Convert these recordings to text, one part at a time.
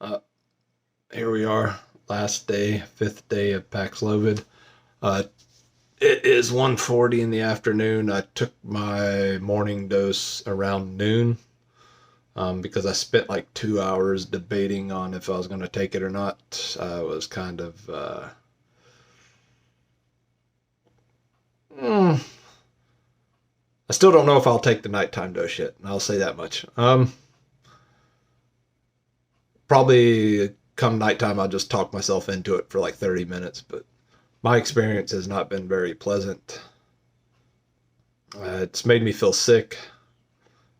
Uh, Here we are, last day, fifth day of Paxlovid. Uh, it is 1:40 in the afternoon. I took my morning dose around noon because I spent like 2 hours debating on if I was going to take it or not. I was kind of, mm, I still don't know if I'll take the nighttime dose yet. I'll say that much. Probably come nighttime, I'll just talk myself into it for like 30 minutes, but my experience has not been very pleasant. It's made me feel sick,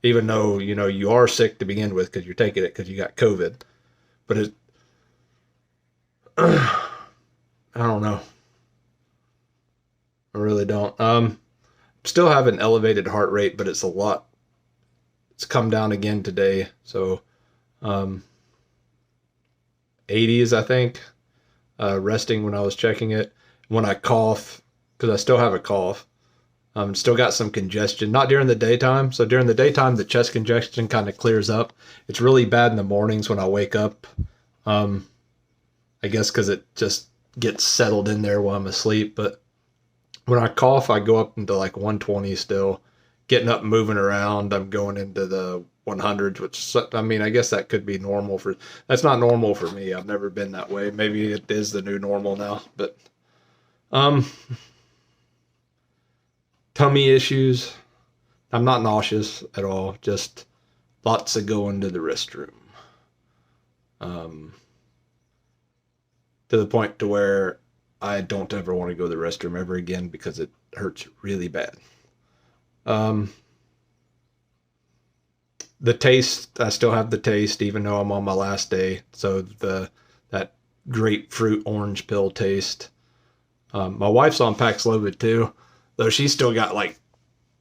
even though you are sick to begin with because you're taking it because you got COVID. But I don't know. I really don't. Still have an elevated heart rate, but it's a lot. It's come down again today. So, um, 80s, I think. Resting when I was checking it. When I cough, because I still have a cough. Still got some congestion, not during the daytime. So during the daytime, the chest congestion kind of clears up. It's really bad in the mornings when I wake up. Um, I guess because it just gets settled in there while I'm asleep. But when I cough, I go up into like 120 still. Getting up, moving around, I'm going into the 100s, which I mean, I guess that could be normal for. That's not normal for me. I've never been that way. Maybe it is the new normal now. But um, tummy issues. I'm not nauseous at all. Just lots of going to the restroom. Um, to the point to where I don't ever want to go to the restroom ever again because it hurts really bad. Um, the taste, I still have the taste even though I'm on my last day. So that grapefruit orange pill taste. My wife's on Paxlovid too, though she's still got like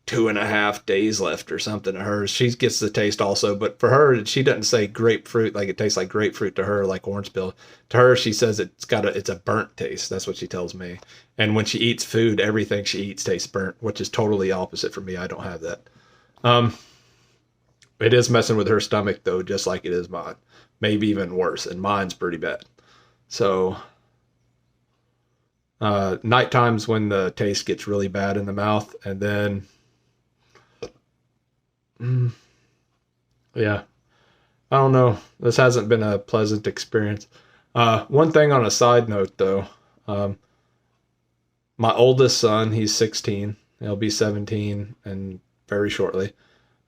2.5 days left or something of hers. She gets the taste also, but for her, she doesn't say grapefruit like it tastes like grapefruit to her, like orange peel. To her, she says it's a burnt taste. That's what she tells me. And when she eats food, everything she eats tastes burnt, which is totally opposite for me. I don't have that. Um, it is messing with her stomach though, just like it is mine. Maybe even worse, and mine's pretty bad. So night times when the taste gets really bad in the mouth, and then mm, yeah, I don't know. This hasn't been a pleasant experience. One thing on a side note, though, um, my oldest son, he's 16. He'll be 17 and very shortly.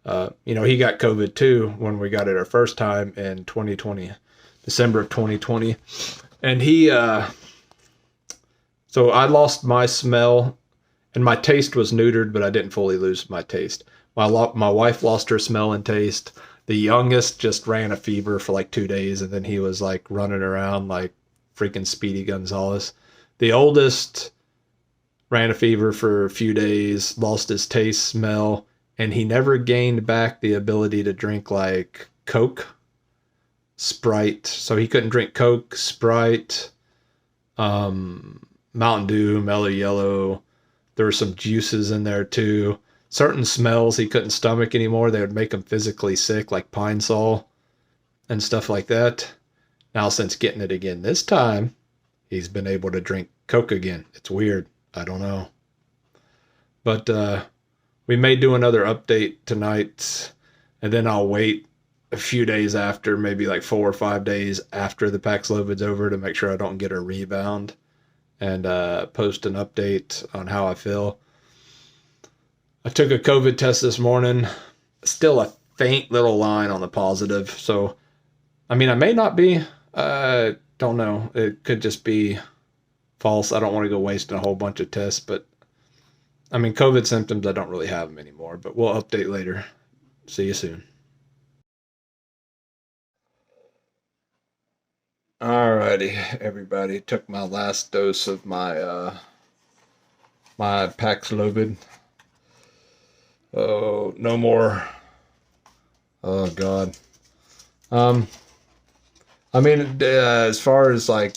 He got COVID too when we got it our first time in 2020, December of 2020, and so I lost my smell and my taste was neutered, but I didn't fully lose my taste. My wife lost her smell and taste. The youngest just ran a fever for like 2 days, and then he was like running around like freaking Speedy Gonzalez. The oldest ran a fever for a few days, lost his taste, smell, and he never gained back the ability to drink like Coke, Sprite. So he couldn't drink Coke, Sprite, Mountain Dew, Mellow Yellow. There were some juices in there too. Certain smells he couldn't stomach anymore. They would make him physically sick, like pine sol and stuff like that. Now, since getting it again this time, he's been able to drink Coke again. It's weird. I don't know. But we may do another update tonight, and then I'll wait a few days after, maybe like 4 or 5 days after the Paxlovid's over to make sure I don't get a rebound and post an update on how I feel. I took a COVID test this morning. Still a faint little line on the positive. So, I mean, I may not be. Don't know. It could just be false. I don't want to go wasting a whole bunch of tests. But, I mean, COVID symptoms, I don't really have them anymore. But we'll update later. See you soon. Alrighty, everybody. Took my last dose of my Paxlovid. Oh, no more. Oh God. Um, I mean, as far as like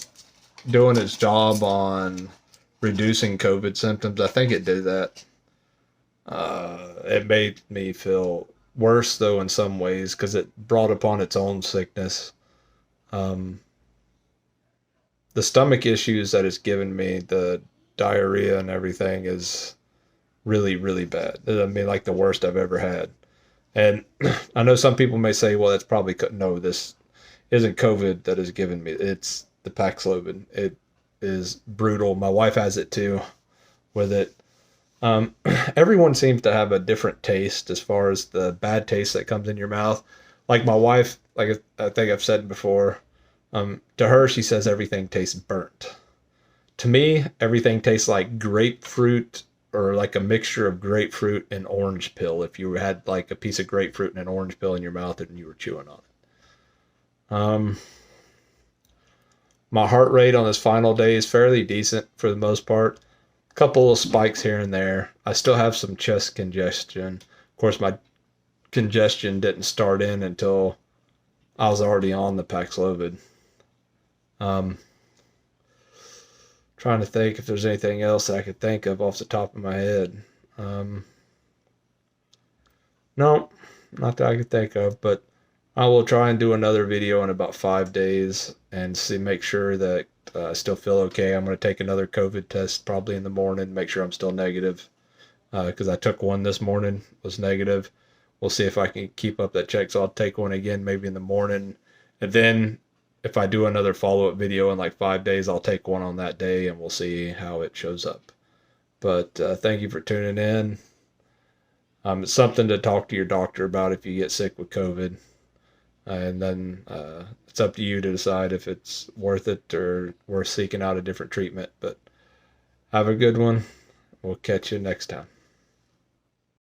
doing its job on reducing COVID symptoms, I think it did that. It made me feel worse though in some ways because it brought upon its own sickness. Um, the stomach issues that it's given me, the diarrhea and everything, is really, really bad. I mean, like the worst I've ever had. And I know some people may say, well, that's probably, no, this isn't COVID that has given me. It's the Paxlovid. It is brutal. My wife has it too with it. Um, Everyone seems to have a different taste as far as the bad taste that comes in your mouth. Like my wife, like I think I've said before, to her, she says everything tastes burnt. To me, everything tastes like grapefruit or like a mixture of grapefruit and orange peel. If you had like a piece of grapefruit and an orange peel in your mouth and you were chewing on it. My heart rate on this final day is fairly decent for the most part. A couple of spikes here and there. I still have some chest congestion. Of course, my congestion didn't start in until I was already on the Paxlovid. Um, Trying to think if there's anything else that I could think of off the top of my head. Um, no, not that I could think of, but I will try and do another video in about 5 days and see, make sure that I still feel okay. I'm going to take another COVID test probably in the morning, make sure I'm still negative, because I took one this morning, was negative. We'll see if I can keep up that check. So I'll take one again maybe in the morning. And then if I do another follow-up video in like 5 days, I'll take one on that day and we'll see how it shows up. But thank you for tuning in. It's something to talk to your doctor about if you get sick with COVID. And then it's up to you to decide if it's worth it or worth seeking out a different treatment. But have a good one. We'll catch you next time.